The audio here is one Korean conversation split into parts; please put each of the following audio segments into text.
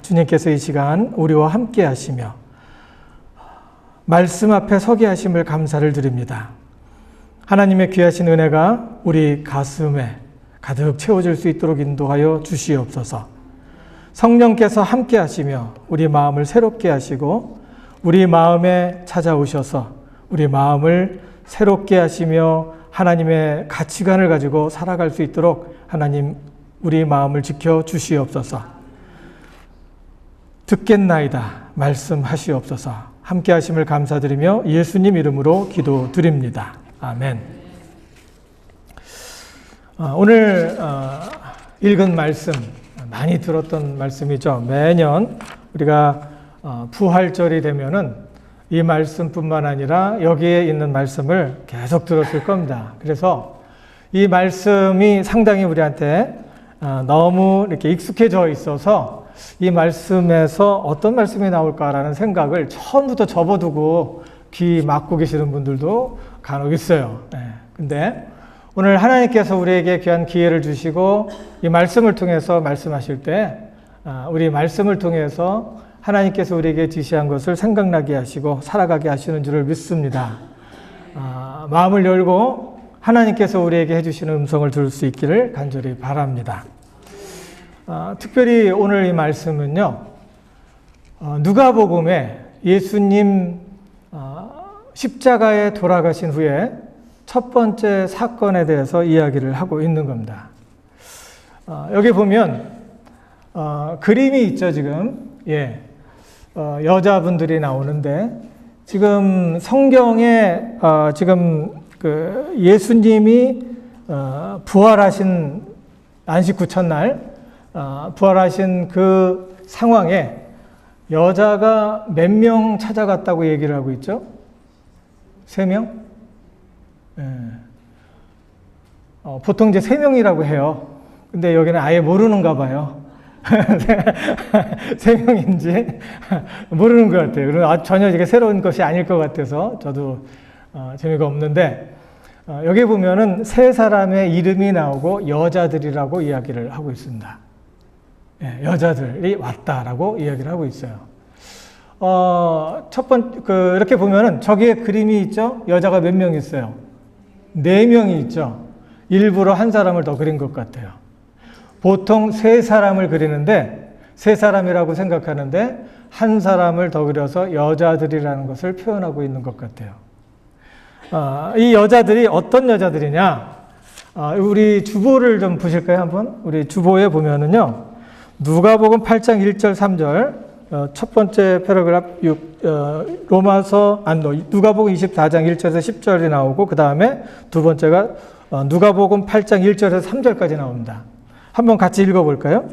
주님께서 이 시간 우리와 함께 하시며 말씀 앞에 서게 하심을 감사를 드립니다. 하나님의 귀하신 은혜가 우리 가슴에 가득 채워질 수 있도록 인도하여 주시옵소서. 성령께서 함께 하시며 우리 마음을 새롭게 하시고 우리 마음에 찾아오셔서 우리 마음을 새롭게 하시며 하나님의 가치관을 가지고 살아갈 수 있도록 하나님 우리 마음을 지켜 주시옵소서. 듣겠나이다 말씀하시옵소서. 함께 하심을 감사드리며 예수님 이름으로 기도드립니다. 아멘. 오늘 읽은 말씀 많이 들었던 말씀이죠. 매년 우리가 부활절이 되면은 이 말씀뿐만 아니라 여기에 있는 말씀을 계속 들었을 겁니다. 그래서 이 말씀이 상당히 우리한테 너무 이렇게 익숙해져 있어서 이 말씀에서 어떤 말씀이 나올까라는 생각을 처음부터 접어두고 귀 막고 계시는 분들도 간혹 있어요. 근데 오늘 하나님께서 우리에게 귀한 기회를 주시고 이 말씀을 통해서 말씀하실 때 우리 말씀을 통해서 하나님께서 우리에게 지시한 것을 생각나게 하시고 살아가게 하시는 줄을 믿습니다. 마음을 열고 하나님께서 우리에게 해주시는 음성을 들을 수 있기를 간절히 바랍니다. 특별히 오늘 이 말씀은요, 누가복음에 예수님 십자가에 돌아가신 후에 첫 번째 사건에 대해서 이야기를 하고 있는 겁니다. 여기 보면 그림이 있죠, 지금. 여자분들이 나오는데 지금 성경에 지금 그 예수님이 부활하신 안식 구천날 부활하신 그 상황에 여자가 몇 명 찾아갔다고 얘기를 하고 있죠? 3명? 보통 이제 3명이라고 해요. 근데 여기는 아예 모르는가 봐요. 3명인지 모르는 것 같아요. 그리고 전혀 이게 새로운 것이 아닐 것 같아서 저도 재미가 없는데 여기 보면은 3사람의 이름이 나오고 여자들이라고 이야기를 하고 있습니다. 여자들이 왔다라고 이야기를 하고 있어요. 이렇게 보면은 저기에 그림이 있죠? 여자가 몇 명 있어요? 4명이 있죠? 일부러 한 사람을 더 그린 것 같아요. 보통 3사람을 그리는데 3사람이라고 생각하는데 한 사람을 더 그려서 여자들이라는 것을 표현하고 있는 것 같아요. 이 여자들이 어떤 여자들이냐? 우리 주보를 좀 보실까요, 한번? 우리 주보에 보면은요, 누가복음 8장 1절 3절, 첫 번째 패러그래프 누가복음 24장 1절에서 10절이 나오고 그 다음에 두 번째가 누가복음 8장 1절에서 3절까지 나옵니다. 한번 같이 읽어볼까요?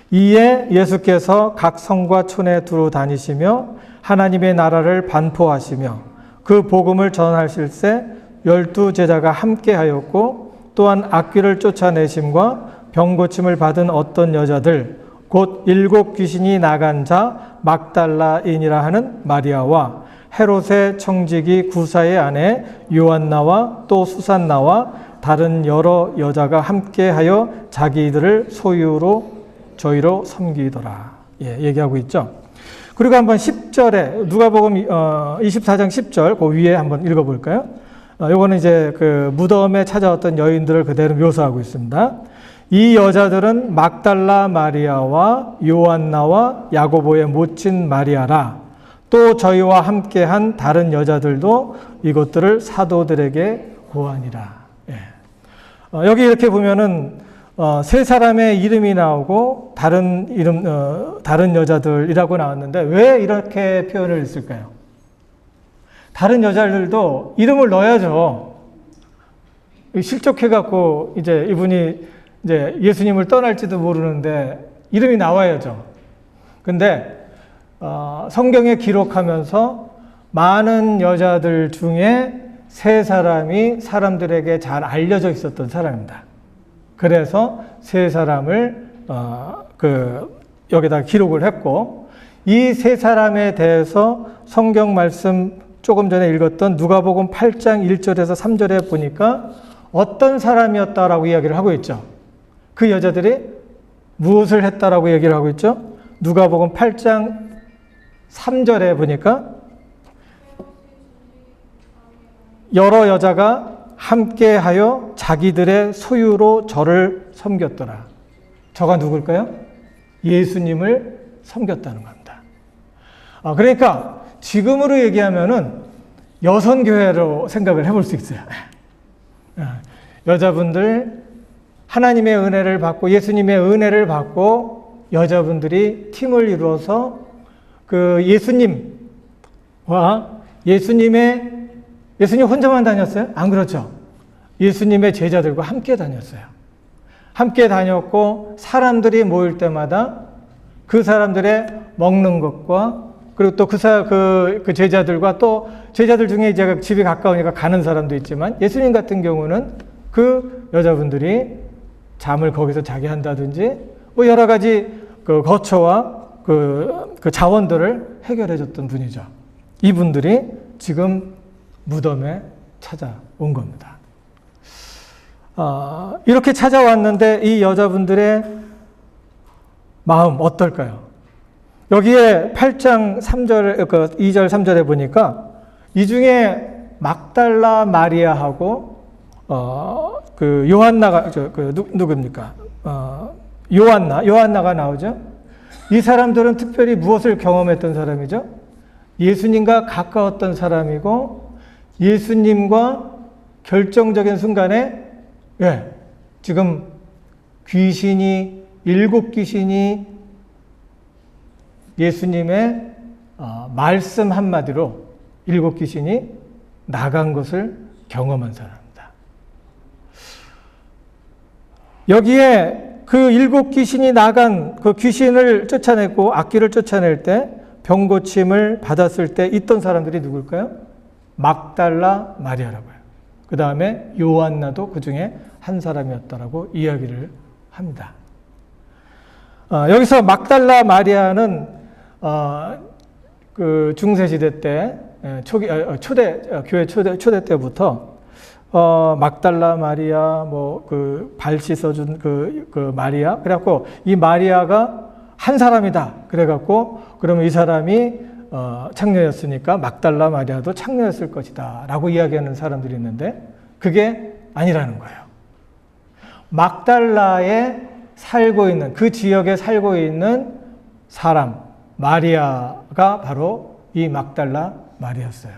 이에 예수께서 각 성과 촌에 두루 다니시며 하나님의 나라를 반포하시며 그 복음을 전하실새 12 제자가 함께하였고 또한 악귀를 쫓아내심과 병 고침을 받은 어떤 여자들 곧 7 귀신이 나간 자 막달라인이라 하는 마리아와 헤롯의 청지기 구사의 아내 요한나와 또 수산나와 다른 여러 여자가 함께하여 자기들을 저희로 섬기더라. 얘기하고 있죠. 그리고 한번 10절에 누가복음 24장 10절 그 위에 한번 읽어볼까요? 요거는 이제 그 무덤에 찾아왔던 여인들을 그대로 묘사하고 있습니다. 이 여자들은 막달라 마리아와 요한나와 야고보의 모친 마리아라. 또 저희와 함께한 다른 여자들도 이것들을 사도들에게 고하니라. 여기 이렇게 보면은 3사람의 이름이 나오고 다른 여자들이라고 나왔는데 왜 이렇게 표현을 했을까요? 다른 여자들도 이름을 넣어야죠. 실족해갖고 이제 이분이 이제 예수님을 떠날지도 모르는데 이름이 나와야죠. 근데 성경에 기록하면서 많은 여자들 중에 3사람이 사람들에게 잘 알려져 있었던 사람입니다. 그래서 3사람을 여기다 기록을 했고 이 3사람에 대해서 성경 말씀 조금 전에 읽었던 누가복음 8장 1절에서 3절에 보니까 어떤 사람이었다라고 이야기를 하고 있죠. 그 여자들이 무엇을 했다라고 얘기를 하고 있죠? 누가복음 8장 3절에 보니까 여러 여자가 함께하여 자기들의 소유로 저를 섬겼더라. 저가 누굴까요? 예수님을 섬겼다는 겁니다. 그러니까 지금으로 얘기하면은 여선교회로 생각을 해볼 수 있어요. 여자분들 하나님의 은혜를 받고 예수님의 은혜를 받고 여자분들이 팀을 이루어서 그 예수님과 예수님 혼자만 다녔어요? 안 그렇죠. 예수님의 제자들과 함께 다녔어요. 함께 다녔고 사람들이 모일 때마다 그 사람들의 먹는 것과 그리고 또 그 제자들과 또 제자들 중에 이제 집이 가까우니까 가는 사람도 있지만 예수님 같은 경우는 그 여자분들이 잠을 거기서 자게 한다든지 뭐 여러 가지 그 거처와 그 자원들을 해결해 줬던 분이죠. 이분들이 지금 무덤에 찾아온 겁니다. 이렇게 찾아왔는데 이 여자분들의 마음 어떨까요? 여기에 8장 3절, 2절, 3절에 보니까 이 중에 막달라 마리아하고 그 요한나가 누굽니까? 요한나가 나오죠. 이 사람들은 특별히 무엇을 경험했던 사람이죠? 예수님과 가까웠던 사람이고 예수님과 결정적인 순간에 지금 일곱 귀신이 예수님의 말씀 한마디로 일곱 귀신이 나간 것을 경험한 사람입니다. 여기에 그 일곱 귀신이 나간 그 귀신을 쫓아냈고 악귀를 쫓아낼 때 병고침을 받았을 때 있던 사람들이 누굴까요? 막달라 마리아라고요. 그 다음에 요한나도 그 중에 한 사람이었다라고 이야기를 합니다. 여기서 막달라 마리아는 그 중세시대 때 교회 초대 때부터 막달라 마리아 그 발 씻어준 그 마리아 그래갖고 이 마리아가 한 사람이다 그래갖고 그러면 이 사람이 창녀였으니까 막달라 마리아도 창녀였을 것이다 라고 이야기하는 사람들이 있는데 그게 아니라는 거예요. 막달라에 살고 있는 그 지역에 살고 있는 사람 마리아가 바로 이 막달라 마리아였어요.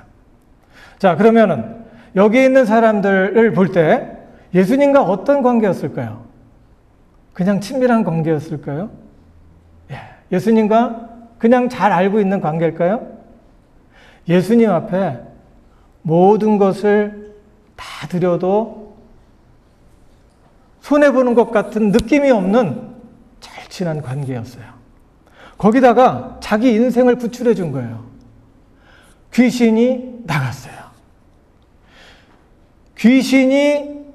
자, 그러면은 여기 있는 사람들을 볼 때 예수님과 어떤 관계였을까요? 그냥 친밀한 관계였을까요? 예수님과 그냥 잘 알고 있는 관계일까요? 예수님 앞에 모든 것을 다 드려도 손해보는 것 같은 느낌이 없는 절친한 관계였어요. 거기다가 자기 인생을 구출해 준 거예요. 귀신이 나갔어요. 귀신이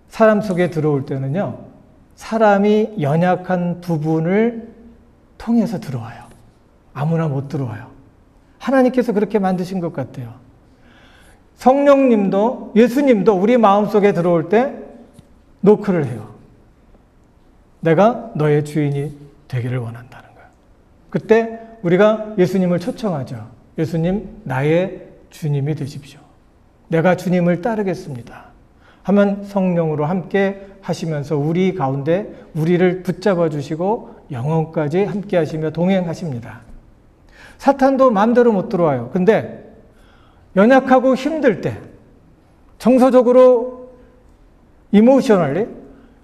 사람 속에 들어올 때는요, 사람이 연약한 부분을 통해서 들어와요. 아무나 못 들어와요. 하나님께서 그렇게 만드신 것 같아요. 성령님도, 예수님도 우리 마음속에 들어올 때 노크를 해요. 내가 너의 주인이 되기를 원한다는 거예요. 그때 우리가 예수님을 초청하죠. 예수님, 나의 주님이 되십시오. 내가 주님을 따르겠습니다. 하면 성령으로 함께 하시면서 우리 가운데 우리를 붙잡아 주시고 영원까지 함께 하시며 동행하십니다. 사탄도 마음대로 못 들어와요. 근데 연약하고 힘들 때 정서적으로 이모셔널리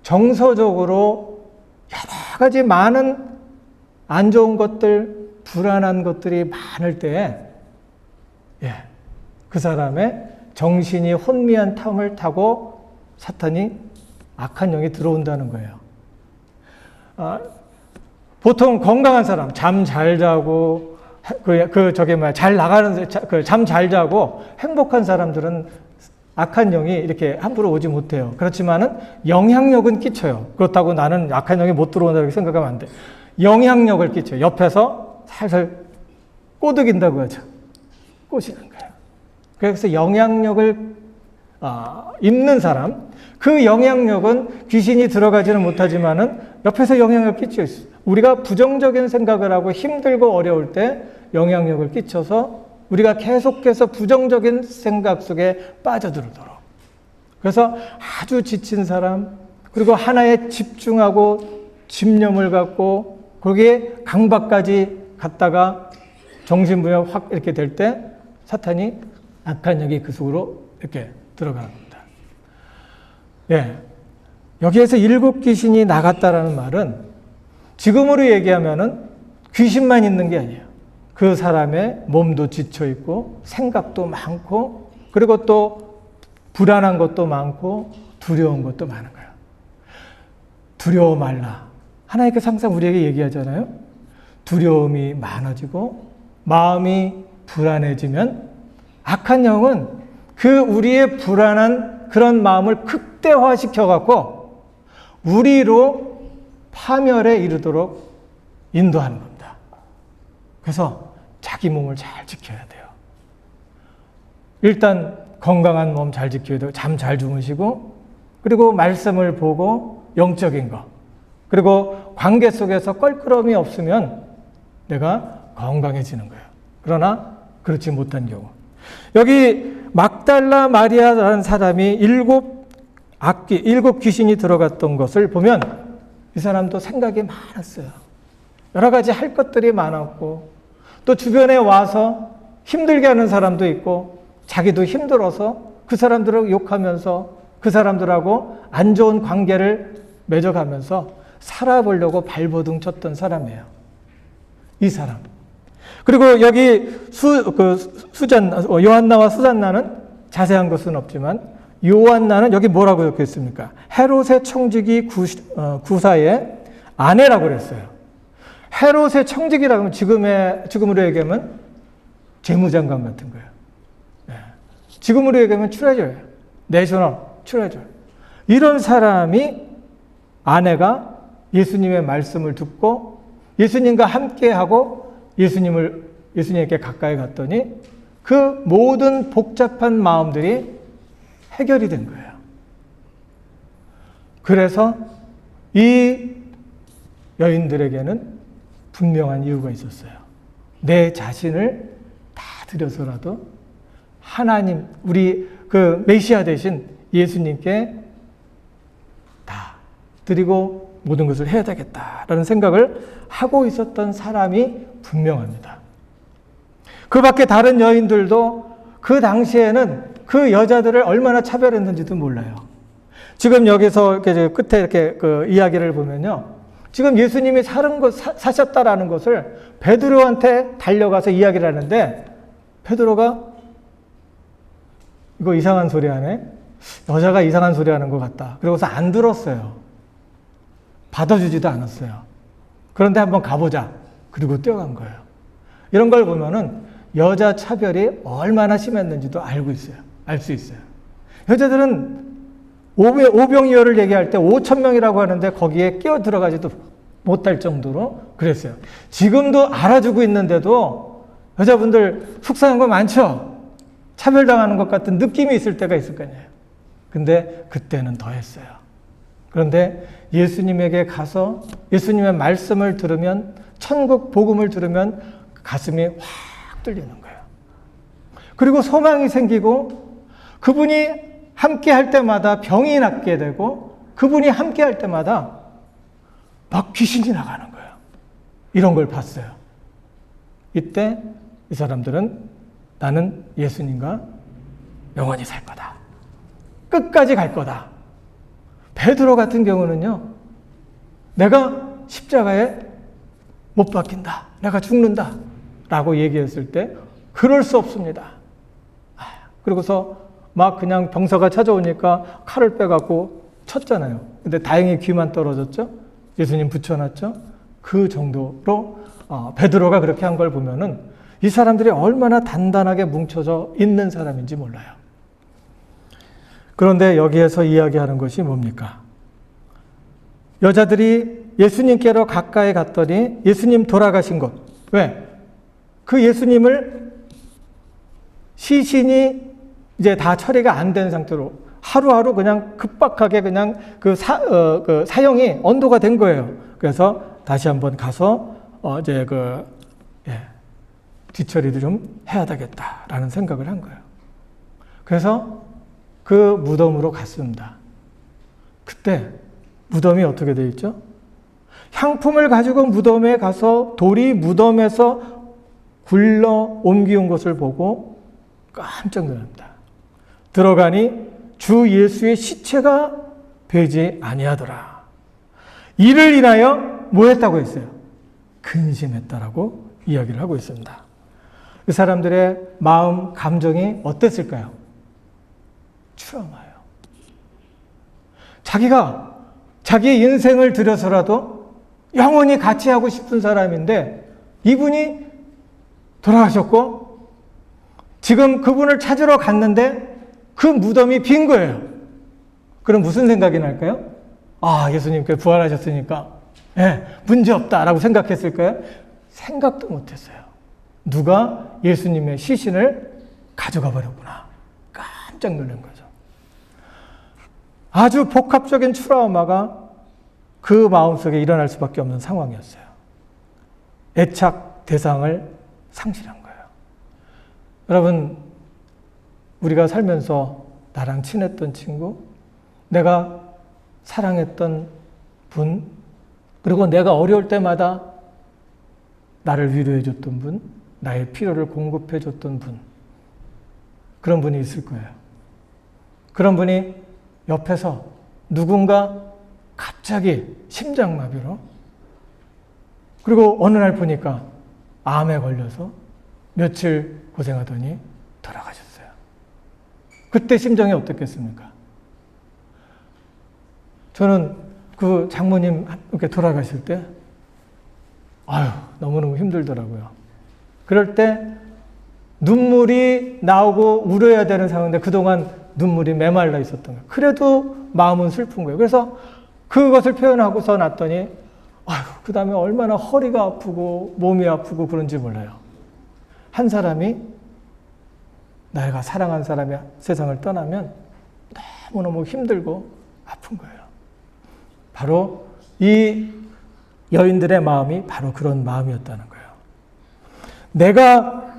정서적으로 여러 가지 많은 안 좋은 것들, 불안한 것들이 많을 때에 그 사람의 정신이 혼미한 탐을 타고 사탄이 악한 영이 들어온다는 거예요. 보통 건강한 사람, 잠 잘 자고, 잘 나가는, 잠 잘 자고 행복한 사람들은 악한 영이 이렇게 함부로 오지 못해요. 그렇지만은 영향력은 끼쳐요. 그렇다고 나는 악한 영이 못 들어온다고 생각하면 안 돼. 영향력을 끼쳐요. 옆에서 살살 꼬드긴다고 하죠. 꼬시는 거예요. 그래서 영향력을 있는 사람, 그 영향력은 귀신이 들어가지는 못하지만은 옆에서 영향력을 끼쳐 있어요. 우리가 부정적인 생각을 하고 힘들고 어려울 때 영향력을 끼쳐서 우리가 계속해서 부정적인 생각 속에 빠져들도록. 그래서 아주 지친 사람, 그리고 하나에 집중하고 집념을 갖고 거기에 강박까지 갔다가 정신분열 확 이렇게 될 때 사탄이 악한 영이 그 속으로 이렇게 들어가는 겁니다. 예. 여기에서 7 귀신이 나갔다라는 말은 지금으로 얘기하면은 귀신만 있는 게 아니에요. 그 사람의 몸도 지쳐 있고 생각도 많고 그리고 또 불안한 것도 많고 두려운 것도 많은 거예요. 두려워 말라. 하나님께서 항상 우리에게 얘기하잖아요. 두려움이 많아지고 마음이 불안해지면 악한 영은 그 우리의 불안한 그런 마음을 극대화시켜 갖고 우리로 파멸에 이르도록 인도하는 겁니다. 그래서 자기 몸을 잘 지켜야 돼요. 일단 건강한 몸 잘 지켜야 돼요. 잠 잘 주무시고 그리고 말씀을 보고 영적인 거 그리고 관계 속에서 껄끄러움이 없으면 내가 건강해지는 거예요. 그러나 그렇지 못한 경우 여기 막달라 마리아라는 사람이 7 귀신이 들어갔던 것을 보면 이 사람도 생각이 많았어요. 여러 가지 할 것들이 많았고 또 주변에 와서 힘들게 하는 사람도 있고 자기도 힘들어서 그 사람들을 욕하면서 그 사람들하고 안 좋은 관계를 맺어가면서 살아보려고 발버둥 쳤던 사람이에요. 이 사람. 그리고 여기 요한나와 수잔나는 자세한 것은 없지만 요한나는 여기 뭐라고 적혀 있습니까? 헤롯의 청지기 구사의 아내라고 그랬어요. 헤롯의 청지기라고 하면 지금으로 얘기하면 재무장관 같은 거예요. 네. 지금으로 얘기하면 트레저예요. 내셔널 트레저. 이런 사람이 아내가 예수님의 말씀을 듣고 예수님과 함께하고 예수님에게 가까이 갔더니 그 모든 복잡한 마음들이 해결이 된 거예요. 그래서 이 여인들에게는 분명한 이유가 있었어요. 내 자신을 다 드려서라도 하나님, 우리 그 메시아 대신 예수님께 다 드리고 모든 것을 해야 되겠다라는 생각을 하고 있었던 사람이 분명합니다. 그 밖에 다른 여인들도 그 당시에는 그 여자들을 얼마나 차별했는지도 몰라요. 지금 여기서 이렇게 끝에 이렇게 그 이야기를 보면요. 지금 예수님이 사셨다라는 것을 베드로한테 달려가서 이야기를 하는데 베드로가 이거 이상한 소리 하네. 여자가 이상한 소리 하는 것 같다. 그러고서 안 들었어요. 받아주지도 않았어요. 그런데 한번 가보자. 그리고 뛰어간 거예요. 이런 걸 보면은 여자 차별이 얼마나 심했는지도 알 수 있어요. 여자들은 오병이어를 얘기할 때 5,000명이라고 하는데 거기에 끼어 들어가지도 못할 정도로 그랬어요. 지금도 알아주고 있는데도 여자분들 속상한 거 많죠? 차별당하는 것 같은 느낌이 있을 때가 있을 거 아니에요. 근데 그때는 더 했어요. 그런데 예수님에게 가서 예수님의 말씀을 들으면 천국 복음을 들으면 가슴이 확 뚫리는 거예요. 그리고 소망이 생기고 그분이 함께 할 때마다 병이 낫게 되고 그분이 함께 할 때마다 막 귀신이 나가는 거예요. 이런 걸 봤어요. 이때 이 사람들은 나는 예수님과 영원히 살 거다. 끝까지 갈 거다. 베드로 같은 경우는요. 내가 십자가에 못 박힌다. 내가 죽는다. 라고 얘기했을 때 그럴 수 없습니다. 그리고서 막 그냥 병사가 찾아오니까 칼을 빼갖고 쳤잖아요. 근데 다행히 귀만 떨어졌죠. 예수님 붙여놨죠. 그 정도로 베드로가 그렇게 한 걸 보면은 이 사람들이 얼마나 단단하게 뭉쳐져 있는 사람인지 몰라요. 그런데 여기에서 이야기하는 것이 뭡니까? 여자들이 예수님께로 가까이 갔더니 예수님 돌아가신 것. 왜? 그 예수님을 시신이 이제 다 처리가 안 된 상태로 하루하루 그냥 급박하게 그냥 그 사형이 언도가 된 거예요. 그래서 다시 한번 가서 이제 뒤처리도 좀 해야 되겠다라는 생각을 한 거예요. 그래서 그 무덤으로 갔습니다. 그때 무덤이 어떻게 되어 있죠? 향품을 가지고 무덤에 가서 돌이 무덤에서 굴러 옮기운 것을 보고 깜짝 놀랍니다. 들어가니 주 예수의 시체가 되지 아니하더라. 이를 인하여 뭐 했다고 했어요? 근심했다라고 이야기를 하고 있습니다. 그 사람들의 마음, 감정이 어땠을까요? 트라우마예요. 자기가 자기의 인생을 들여서라도 영원히 같이 하고 싶은 사람인데 이분이 돌아가셨고 지금 그분을 찾으러 갔는데 그 무덤이 빈 거예요. 그럼 무슨 생각이 날까요? 아, 예수님께 부활하셨으니까 문제 없다라고 생각했을까요? 생각도 못했어요. 누가 예수님의 시신을 가져가 버렸구나. 깜짝 놀란 거죠. 아주 복합적인 트라우마가 그 마음속에 일어날 수밖에 없는 상황이었어요. 애착 대상을 상실한 거예요. 여러분, 우리가 살면서 나랑 친했던 친구, 내가 사랑했던 분, 그리고 내가 어려울 때마다 나를 위로해 줬던 분, 나의 필요를 공급해 줬던 분, 그런 분이 있을 거예요. 그런 분이 옆에서 누군가 갑자기 심장마비로, 그리고 어느 날 보니까 암에 걸려서 며칠 고생하더니 돌아가셨어요. 그때 심정이 어떻겠습니까? 저는 그 장모님 이렇게 돌아가실 때 너무너무 힘들더라고요. 그럴 때 눈물이 나오고 울어야 되는 상황인데 그동안 눈물이 메말라 있었던 거예요. 그래도 마음은 슬픈 거예요. 그래서 그것을 표현하고서 났더니 그 다음에 얼마나 허리가 아프고 몸이 아프고 그런지 몰라요. 한 사람이 내가 사랑한 사람이 세상을 떠나면 너무너무 힘들고 아픈 거예요. 바로 이 여인들의 마음이 바로 그런 마음이었다는 거예요. 내가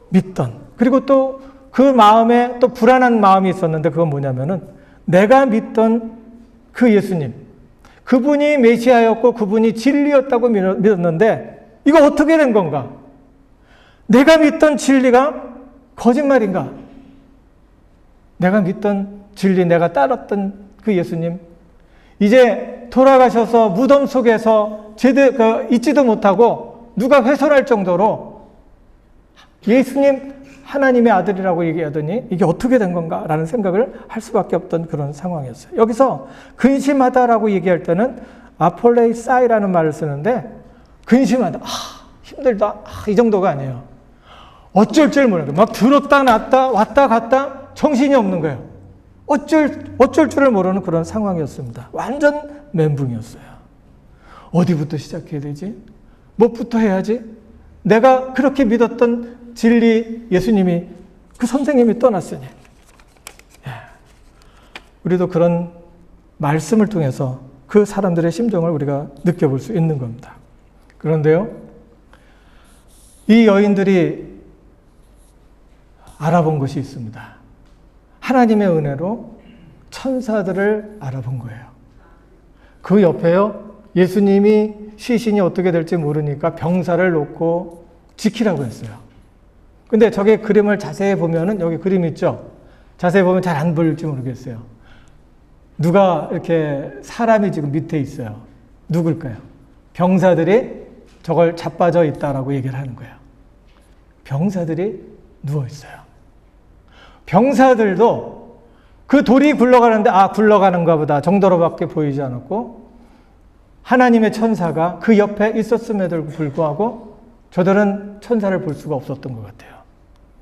믿던, 그리고 또 그 마음에 또 불안한 마음이 있었는데 그건 뭐냐면은 내가 믿던 그 예수님, 그분이 메시아였고 그분이 진리였다고 믿었는데 이거 어떻게 된 건가? 내가 믿던 진리가 거짓말인가? 내가 믿던 진리, 내가 따랐던 그 예수님, 이제 돌아가셔서 무덤 속에서 잊지도 못하고 누가 훼손할 정도로 예수님 하나님의 아들이라고 얘기하더니 이게 어떻게 된 건가? 라는 생각을 할 수밖에 없던 그런 상황이었어요. 여기서 근심하다라고 얘기할 때는 아폴레이사이라는 말을 쓰는데 근심하다, 힘들다, 이 정도가 아니에요. 어쩔 줄 모르는 거예요. 막 들었다 놨다 왔다 갔다 정신이 없는 거예요. 어쩔 줄을 모르는 그런 상황이었습니다. 완전 멘붕이었어요. 어디부터 시작해야 되지? 무엇부터 해야지? 내가 그렇게 믿었던 진리 예수님이, 그 선생님이 떠났으니. 우리도 그런 말씀을 통해서 그 사람들의 심정을 우리가 느껴볼 수 있는 겁니다. 그런데요, 이 여인들이 알아본 것이 있습니다. 하나님의 은혜로 천사들을 알아본 거예요. 그 옆에요, 예수님이 시신이 어떻게 될지 모르니까 병사를 놓고 지키라고 했어요. 근데 저게 그림을 자세히 보면은, 여기 그림 있죠? 자세히 보면 잘 안 보일지 모르겠어요. 누가 이렇게 사람이 지금 밑에 있어요. 누굴까요? 병사들이 저걸 자빠져 있다라고 얘기를 하는 거예요. 병사들이 누워 있어요. 병사들도 그 돌이 굴러가는데 굴러가는가 보다 정도로밖에 보이지 않았고, 하나님의 천사가 그 옆에 있었음에도 불구하고 저들은 천사를 볼 수가 없었던 것 같아요.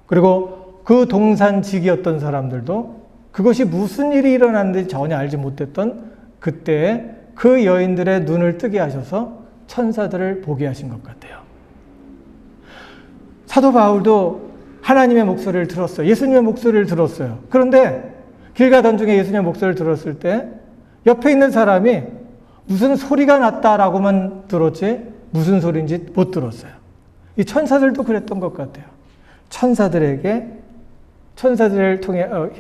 그리고 그 동산직이었던 사람들도 그것이 무슨 일이 일어났는지 전혀 알지 못했던 그때에 그 여인들의 눈을 뜨게 하셔서 천사들을 보게 하신 것 같아요. 사도 바울도 하나님의 목소리를 들었어요. 예수님의 목소리를 들었어요. 그런데 길 가던 중에 예수님의 목소리를 들었을 때 옆에 있는 사람이 무슨 소리가 났다라고만 들었지 무슨 소리인지 못 들었어요. 이 천사들도 그랬던 것 같아요. 천사들을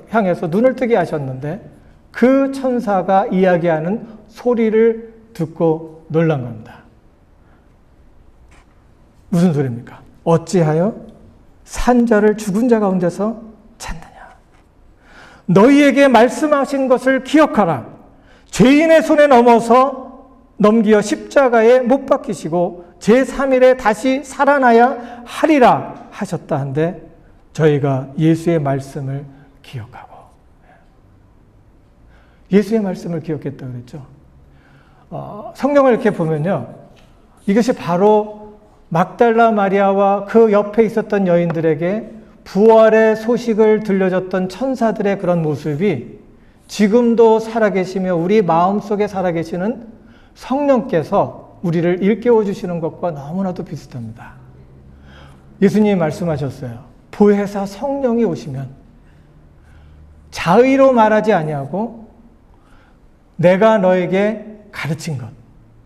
향해서 눈을 뜨게 하셨는데 그 천사가 이야기하는 소리를 듣고 놀란 겁니다. 무슨 소리입니까? 어찌하여 산자를 죽은 자 가운데서 찾느냐. 너희에게 말씀하신 것을 기억하라. 죄인의 손에 넘기어 십자가에 못 박히시고 제3일에 다시 살아나야 하리라 하셨다 한데 저희가 예수의 말씀을 기억하고 예수의 말씀을 기억했다고 그랬죠. 성경을 이렇게 보면요. 이것이 바로 막달라 마리아와 그 옆에 있었던 여인들에게 부활의 소식을 들려줬던 천사들의 그런 모습이 지금도 살아계시며 우리 마음속에 살아계시는 성령께서 우리를 일깨워 주시는 것과 너무나도 비슷합니다. 예수님이 말씀하셨어요. 보혜사 성령이 오시면 자의로 말하지 아니하고 내가 너에게 가르친 것,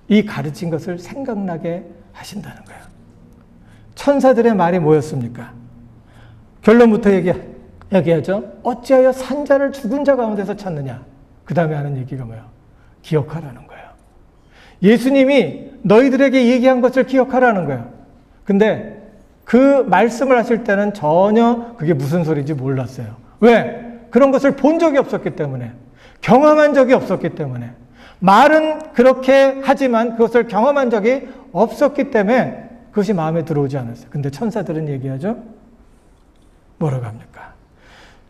이 가르친 것을 생각나게 하신다는 거예요. 천사들의 말이 뭐였습니까? 결론부터 얘기하죠. 어찌하여 산자를 죽은 자 가운데서 찾느냐. 그 다음에 하는 얘기가 뭐예요? 기억하라는 거예요. 예수님이 너희들에게 얘기한 것을 기억하라는 거예요. 근데 그 말씀을 하실 때는 전혀 그게 무슨 소리인지 몰랐어요. 왜? 그런 것을 본 적이 없었기 때문에, 경험한 적이 없었기 때문에, 말은 그렇게 하지만 그것을 경험한 적이 없었기 때문에 그것이 마음에 들어오지 않았어요. 근데 천사들은 얘기하죠. 뭐라고 합니까?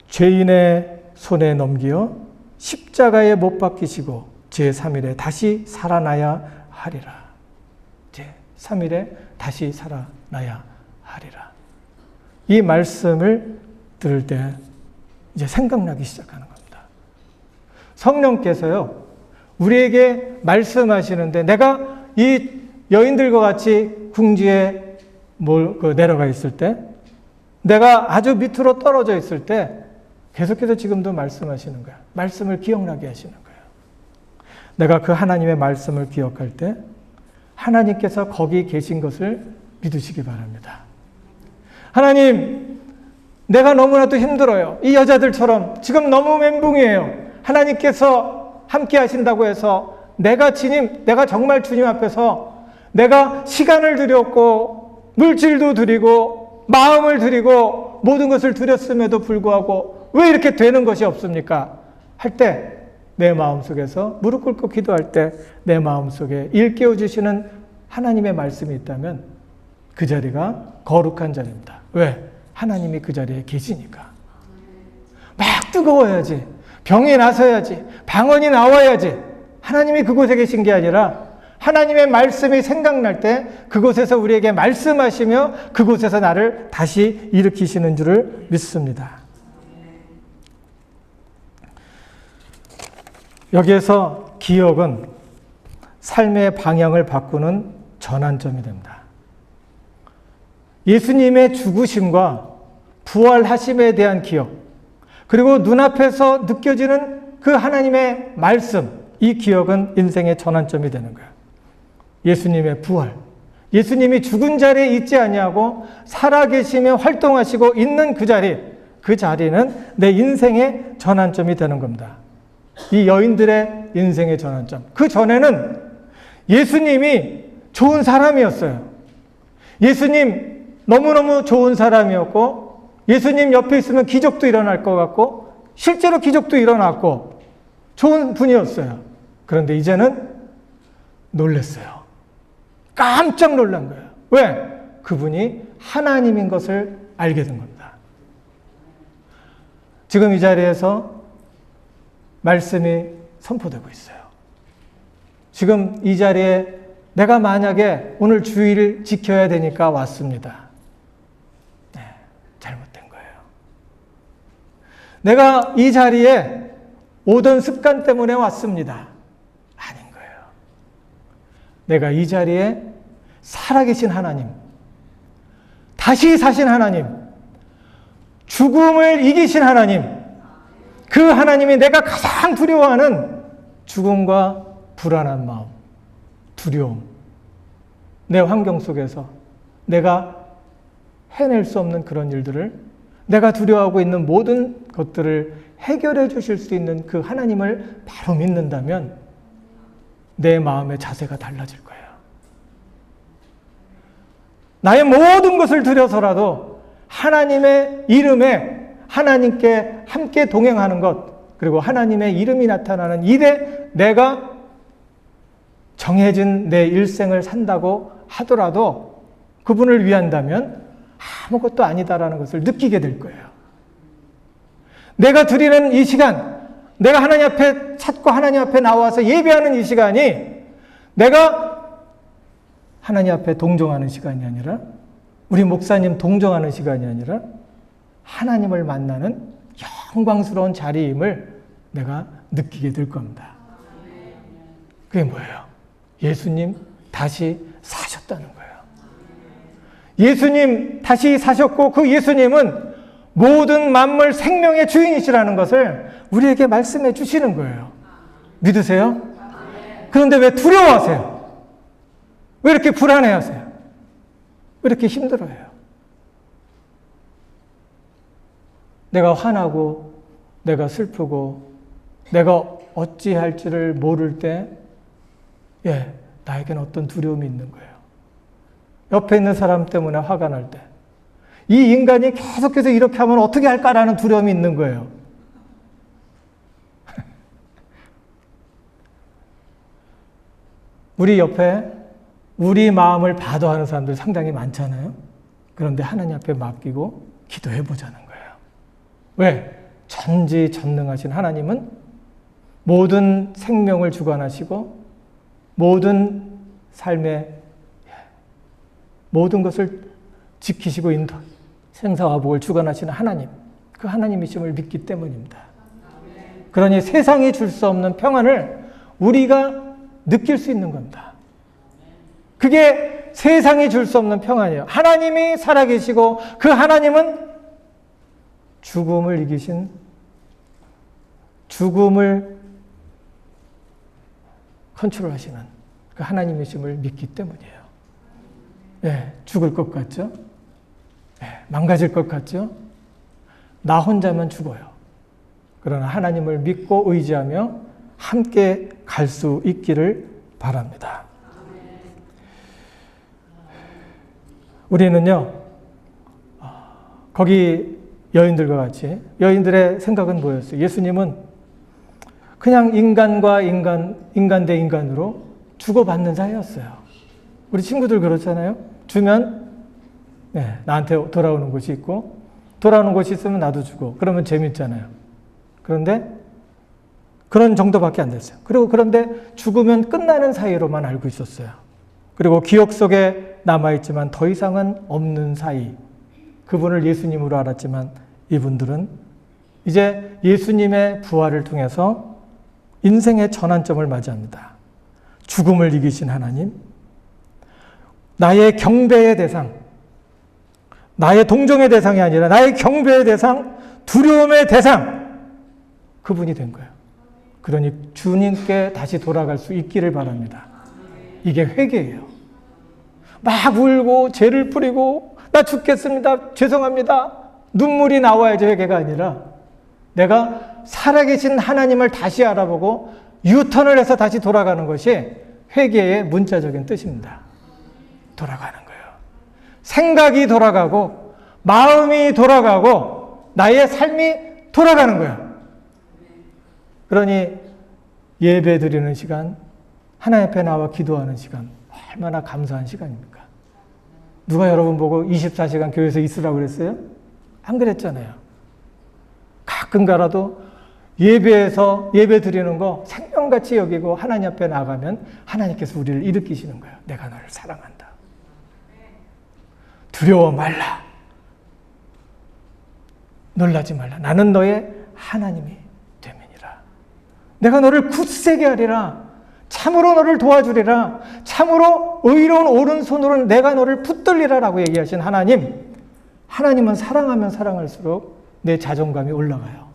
죄인의 손에 넘기어 십자가에 못 박히시고 제3일에 다시 살아나야 하리라. 제3일에 다시 살아나야 하리라. 이 말씀을 들을 때 이제 생각나기 시작하는 겁니다. 성령께서요, 우리에게 말씀하시는데 내가 이 여인들과 같이 궁지에 내려가 있을 때, 내가 아주 밑으로 떨어져 있을 때 계속해서 지금도 말씀하시는 거야. 말씀을 기억나게 하시는 거예요. 내가 그 하나님의 말씀을 기억할 때 하나님께서 거기 계신 것을 믿으시기 바랍니다. 하나님, 내가 너무나도 힘들어요. 이 여자들처럼 지금 너무 멘붕이에요. 하나님께서 함께 하신다고 해서 내가 정말 주님 앞에서 내가 시간을 드렸고 물질도 드리고 마음을 드리고 모든 것을 드렸음에도 불구하고 왜 이렇게 되는 것이 없습니까? 할 때 내 마음속에서 무릎 꿇고 기도할 때 내 마음속에 일깨워 주시는 하나님의 말씀이 있다면 그 자리가 거룩한 자리입니다. 왜? 하나님이 그 자리에 계시니까. 막 뜨거워야지. 병이 나서야지. 방언이 나와야지. 하나님이 그곳에 계신 게 아니라 하나님의 말씀이 생각날 때 그곳에서 우리에게 말씀하시며 그곳에서 나를 다시 일으키시는 줄을 믿습니다. 여기에서 기억은 삶의 방향을 바꾸는 전환점이 됩니다. 예수님의 죽으심과 부활하심에 대한 기억, 그리고 눈앞에서 느껴지는 그 하나님의 말씀, 이 기억은 인생의 전환점이 되는 거예요. 예수님의 부활, 예수님이 죽은 자리에 있지 아니하고 살아계시며 활동하시고 있는 그 자리는 내 인생의 전환점이 되는 겁니다. 이 여인들의 인생의 전환점. 그 전에는 예수님이 좋은 사람이었어요. 예수님 너무너무 좋은 사람이었고 예수님 옆에 있으면 기적도 일어날 것 같고 실제로 기적도 일어났고 좋은 분이었어요. 그런데 이제는 놀랐어요. 깜짝 놀란 거예요. 왜? 그분이 하나님인 것을 알게 된 겁니다. 지금 이 자리에서 말씀이 선포되고 있어요. 지금 이 자리에 내가 만약에 오늘 주일을 지켜야 되니까 왔습니다. 네, 잘못된 거예요. 내가 이 자리에 오던 습관 때문에 왔습니다. 아닌 거예요. 내가 이 자리에 살아계신 하나님, 다시 사신 하나님, 죽음을 이기신 하나님, 그 하나님이 내가 가장 두려워하는 죽음과 불안한 마음, 두려움, 내 환경 속에서 내가 해낼 수 없는 그런 일들을, 내가 두려워하고 있는 모든 것들을 해결해 주실 수 있는 그 하나님을 바로 믿는다면 내 마음의 자세가 달라질 거예요. 나의 모든 것을 들여서라도 하나님의 이름에 하나님께 함께 동행하는 것, 그리고 하나님의 이름이 나타나는 일에 내가 정해진 내 일생을 산다고 하더라도 그분을 위한다면 아무것도 아니다라는 것을 느끼게 될 거예요. 내가 드리는 이 시간, 내가 하나님 앞에 찾고 하나님 앞에 나와서 예배하는 이 시간이 내가 하나님 앞에 동정하는 시간이 아니라, 우리 목사님 동정하는 시간이 아니라 하나님을 만나는 영광스러운 자리임을 내가 느끼게 될 겁니다. 그게 뭐예요? 예수님 다시 사셨다는 거예요. 예수님 다시 사셨고 그 예수님은 모든 만물 생명의 주인이시라는 것을 우리에게 말씀해 주시는 거예요. 믿으세요? 그런데 왜 두려워하세요? 왜 이렇게 불안해하세요? 왜 이렇게 힘들어해요? 내가 화나고 내가 슬프고 내가 어찌할지를 모를 때 나에게는 어떤 두려움이 있는 거예요. 옆에 있는 사람 때문에 화가 날 때, 이 인간이 계속해서 이렇게 하면 어떻게 할까라는 두려움이 있는 거예요. 우리 옆에 우리 마음을 바도하는 사람들 상당히 많잖아요. 그런데 하나님 앞에 맡기고 기도해 보자는 거예요. 왜? 전지전능하신 하나님은 모든 생명을 주관하시고 모든 삶의 모든 것을 지키시고 생사와 복을 주관하시는 하나님, 그 하나님이심을 믿기 때문입니다. 그러니 세상이 줄 수 없는 평안을 우리가 느낄 수 있는 겁니다. 그게 세상이 줄 수 없는 평안이에요. 하나님이 살아계시고 그 하나님은 죽음을 이기신, 죽음을 컨트롤하시는 그 하나님이심을 믿기 때문이에요. 죽을 것 같죠? 망가질 것 같죠? 나 혼자면 죽어요. 그러나 하나님을 믿고 의지하며 함께 갈 수 있기를 바랍니다. 우리는요, 거기 여인들과 같이, 여인들의 생각은 뭐였어요? 예수님은 그냥 인간과 인간 대 인간으로 주고받는 사이였어요. 우리 친구들 그렇잖아요. 주면 나한테 돌아오는 곳이 있고, 돌아오는 곳이 있으면 나도 주고, 그러면 재밌잖아요. 그런데 그런 정도밖에 안 됐어요. 그런데 죽으면 끝나는 사이로만 알고 있었어요. 그리고 기억 속에 남아있지만 더 이상은 없는 사이, 그분을 예수님으로 알았지만 이분들은 이제 예수님의 부활을 통해서 인생의 전환점을 맞이합니다. 죽음을 이기신 하나님, 나의 경배의 대상, 나의 동정의 대상이 아니라 나의 경배의 대상, 두려움의 대상, 그분이 된 거예요. 그러니 주님께 다시 돌아갈 수 있기를 바랍니다. 이게 회개예요. 막 울고 죄를 뿌리고 나 죽겠습니다, 죄송합니다, 눈물이 나와야지 회개가 아니라 내가 살아계신 하나님을 다시 알아보고 유턴을 해서 다시 돌아가는 것이 회개의 문자적인 뜻입니다. 돌아가는 거예요. 생각이 돌아가고 마음이 돌아가고 나의 삶이 돌아가는 거예요. 그러니 예배 드리는 시간, 하나님 앞에 나와 기도하는 시간, 얼마나 감사한 시간입니까? 누가 여러분 보고 24시간 교회에서 있으라고 그랬어요? 안 그랬잖아요. 가끔가라도 예배에서 예배 드리는 거 생명같이 여기고 하나님 앞에 나가면 하나님께서 우리를 일으키시는 거예요. 내가 너를 사랑한다. 두려워 말라. 놀라지 말라. 나는 너의 하나님이 됨이니라. 내가 너를 굳세게 하리라. 참으로 너를 도와주리라. 참으로 의로운 오른손으로 내가 너를 붙들리라 라고 얘기하신 하나님, 하나님은 사랑하면 사랑할수록 내 자존감이 올라가요.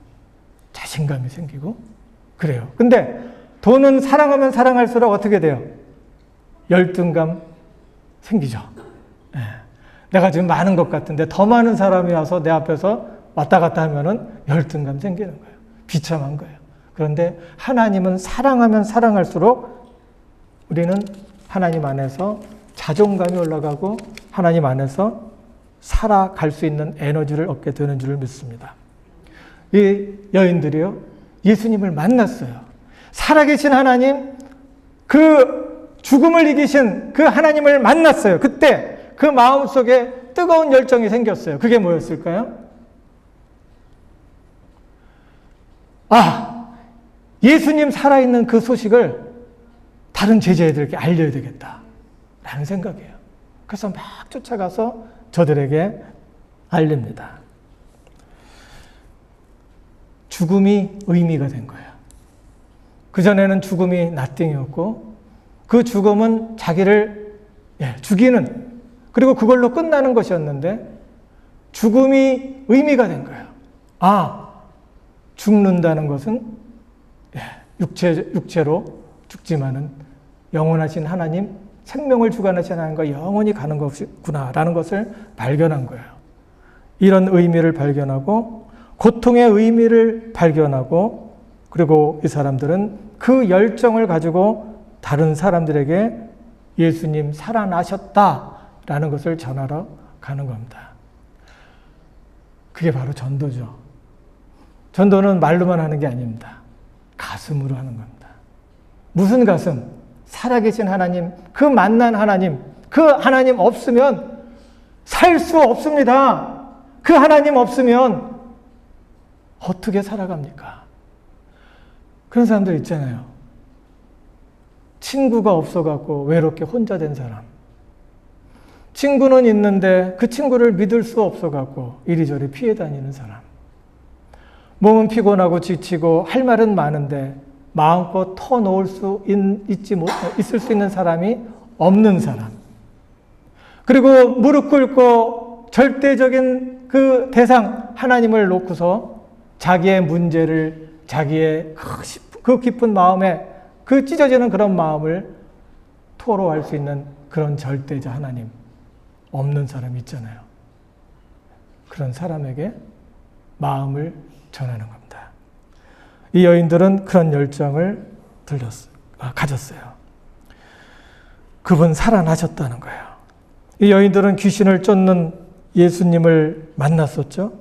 자신감이 생기고 그래요. 근데 돈은 사랑하면 사랑할수록 어떻게 돼요? 열등감 생기죠. 예. 내가 지금 많은 것 같은데 더 많은 사람이 와서 내 앞에서 왔다 갔다 하면은 열등감 생기는 거예요. 비참한 거예요. 그런데 하나님은 사랑하면 사랑할수록 우리는 하나님 안에서 자존감이 올라가고 하나님 안에서 살아갈 수 있는 에너지를 얻게 되는 줄 믿습니다. 이 여인들이요, 예수님을 만났어요. 살아계신 하나님, 그 죽음을 이기신 그 하나님을 만났어요. 그때 그 마음속에 뜨거운 열정이 생겼어요. 그게 뭐였을까요? 아, 예수님 살아있는 그 소식을 다른 제자들에게 알려야 되겠다 라는 생각이에요. 그래서 막 쫓아가서 저들에게 알립니다. 죽음이 의미가 된 거예요. 그전에는 죽음이 나띵이었고 그 죽음은 자기를 죽이는, 그리고 그걸로 끝나는 것이었는데 죽음이 의미가 된 거예요. 아, 죽는다는 것은 육체로 죽지만은 영원하신 하나님, 생명을 주관하신 하나님과 영원히 가는 것이구나라는 것을 발견한 거예요. 이런 의미를 발견하고 고통의 의미를 발견하고, 그리고 이 사람들은 그 열정을 가지고 다른 사람들에게 예수님 살아나셨다라는 것을 전하러 가는 겁니다. 그게 바로 전도죠. 전도는 말로만 하는 게 아닙니다. 가슴으로 하는 겁니다. 무슨 가슴? 살아계신 하나님, 그 만난 하나님, 그 하나님 없으면 살 수 없습니다. 그 하나님 없으면 어떻게 살아갑니까? 그런 사람들 있잖아요. 친구가 없어갖고 외롭게 혼자 된 사람. 친구는 있는데 그 친구를 믿을 수 없어갖고 이리저리 피해 다니는 사람. 몸은 피곤하고 지치고 할 말은 많은데 마음껏 터놓을 수 있을 수 있는 사람이 없는 사람. 그리고 무릎 꿇고 절대적인 그 대상 하나님을 놓고서 자기의 문제를, 자기의 그 깊은 마음에 그 찢어지는 그런 마음을 토로할 수 있는 그런 절대자 하나님 없는 사람이 있잖아요. 그런 사람에게 마음을 전하는 겁니다. 이 여인들은 그런 열정을 가졌어요. 그분 살아나셨다는 거예요. 이 여인들은 귀신을 쫓는 예수님을 만났었죠.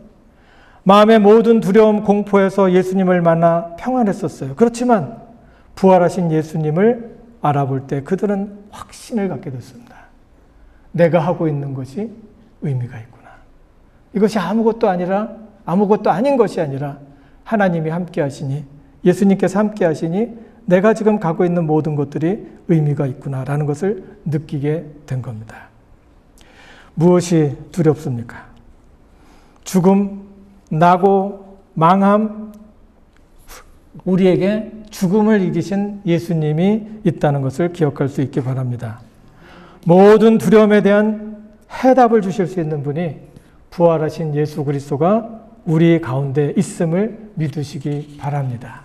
마음의 모든 두려움, 공포에서 예수님을 만나 평안했었어요. 그렇지만 부활하신 예수님을 알아볼 때 그들은 확신을 갖게 됐습니다. 내가 하고 있는 것이 의미가 있구나. 이것이 아무것도 아닌 것이 아니라 하나님이 함께 하시니, 예수님께서 함께 하시니 내가 지금 가고 있는 모든 것들이 의미가 있구나라는 것을 느끼게 된 겁니다. 무엇이 두렵습니까? 죽음, 나고, 망함, 우리에게 죽음을 이기신 예수님이 있다는 것을 기억할 수 있기 바랍니다. 모든 두려움에 대한 해답을 주실 수 있는 분이 부활하신 예수 그리스도가 우리 가운데 있음을 믿으시기 바랍니다.